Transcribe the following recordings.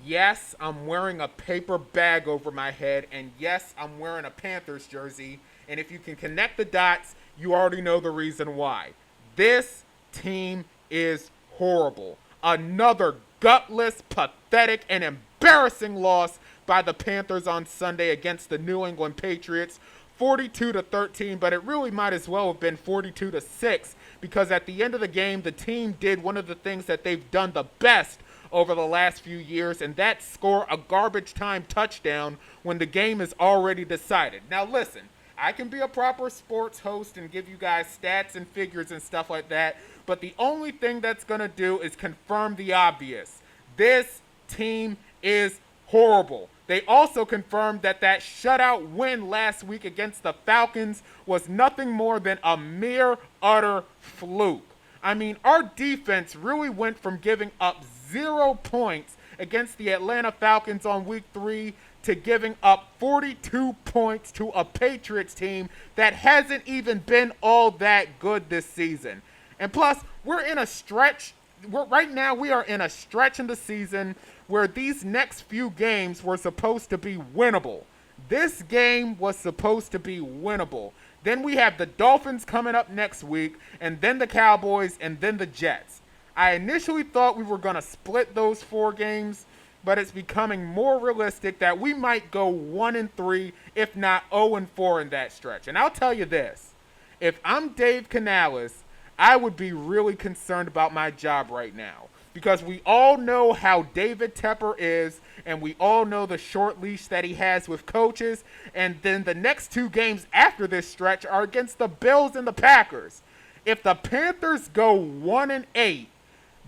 yes, I'm wearing a paper bag over my head, and yes, I'm wearing a Panthers jersey. And if you can connect the dots, you already know the reason why. This team is horrible. Another gutless, pathetic, and embarrassing loss by the Panthers on Sunday against the New England Patriots. 42-13, but it really might as well have been 42-6 because at the end of the game, the team did one of the things that they've done the best over the last few years, and that's score a garbage time touchdown when the game is already decided. Now listen, I can be a proper sports host and give you guys stats and figures and stuff like that, but the only thing that's going to do is confirm the obvious. This team is horrible. They also confirmed that shutout win last week against the Falcons was nothing more than a mere utter fluke. I mean, our defense really went from giving up 0 points against the Atlanta Falcons on week 3 to giving up 42 points to a Patriots team that hasn't even been all that good this season. And plus, we're in a stretch. Right now, we are in a stretch in the season where these next few games were supposed to be winnable. This game was supposed to be winnable. Then we have the Dolphins coming up next week, and then the Cowboys, and then the Jets. I initially thought we were going to split those 4 games, but it's becoming more realistic that we might go 1-3, if not 0-4 in that stretch. And I'll tell you this, if I'm Dave Canales, I would be really concerned about my job right now. Because we all know how David Tepper is, and we all know the short leash that he has with coaches. And then the next 2 games after this stretch are against the Bills and the Packers. If the Panthers go 1-8,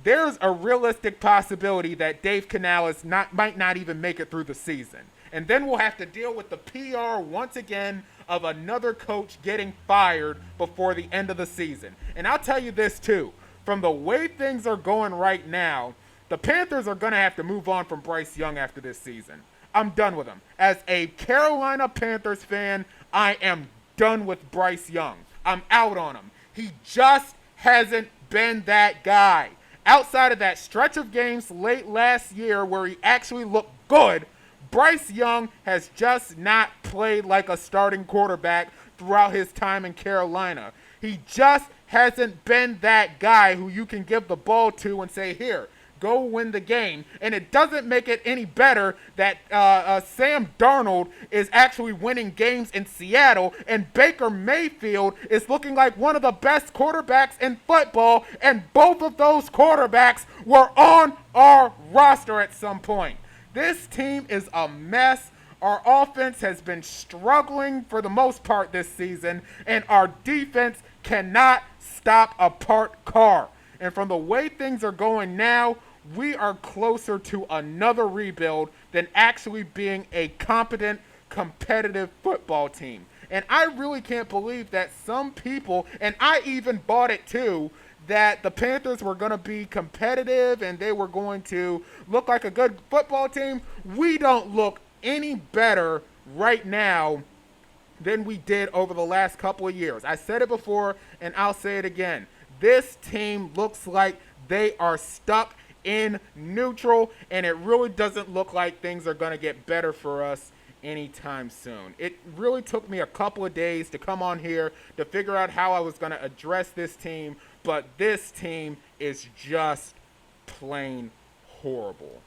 there's a realistic possibility that Dave Canales might not even make it through the season. And then we'll have to deal with the PR once again of another coach getting fired before the end of the season. And I'll tell you this too. From the way things are going right now, the Panthers are going to have to move on from Bryce Young after this season. I'm done with him. As a Carolina Panthers fan, I am done with Bryce Young. I'm out on him. He just hasn't been that guy. Outside of that stretch of games late last year where he actually looked good, Bryce Young has just not played like a starting quarterback throughout his time in Carolina. He just hasn't been that guy who you can give the ball to and say, here, go win the game. And it doesn't make it any better that Sam Darnold is actually winning games in Seattle and Baker Mayfield is looking like one of the best quarterbacks in football, and both of those quarterbacks were on our roster at some point. This team is a mess. Our offense has been struggling for the most part this season, and our defense cannot stop a parked car. And from the way things are going now, we are closer to another rebuild than actually being a competent, competitive football team. And I really can't believe that some people, and I even bought it too, that the Panthers were going to be competitive and they were going to look like a good football team. We don't look any better right now than we did over the last couple of years. I said it before and I'll say it again. This team looks like they are stuck in neutral, and it really doesn't look like things are going to get better for us anytime soon. It really took me a couple of days to come on here to figure out how I was going to address this team, but this team is just plain horrible.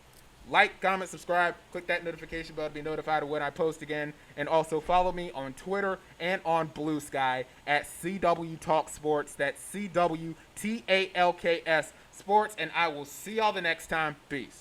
Like, comment, subscribe, click that notification bell to be notified of when I post again, and also follow me on Twitter and on Bluesky at CW Talk Sports. That's CWTALKS Sports, and I will see y'all the next time. Peace.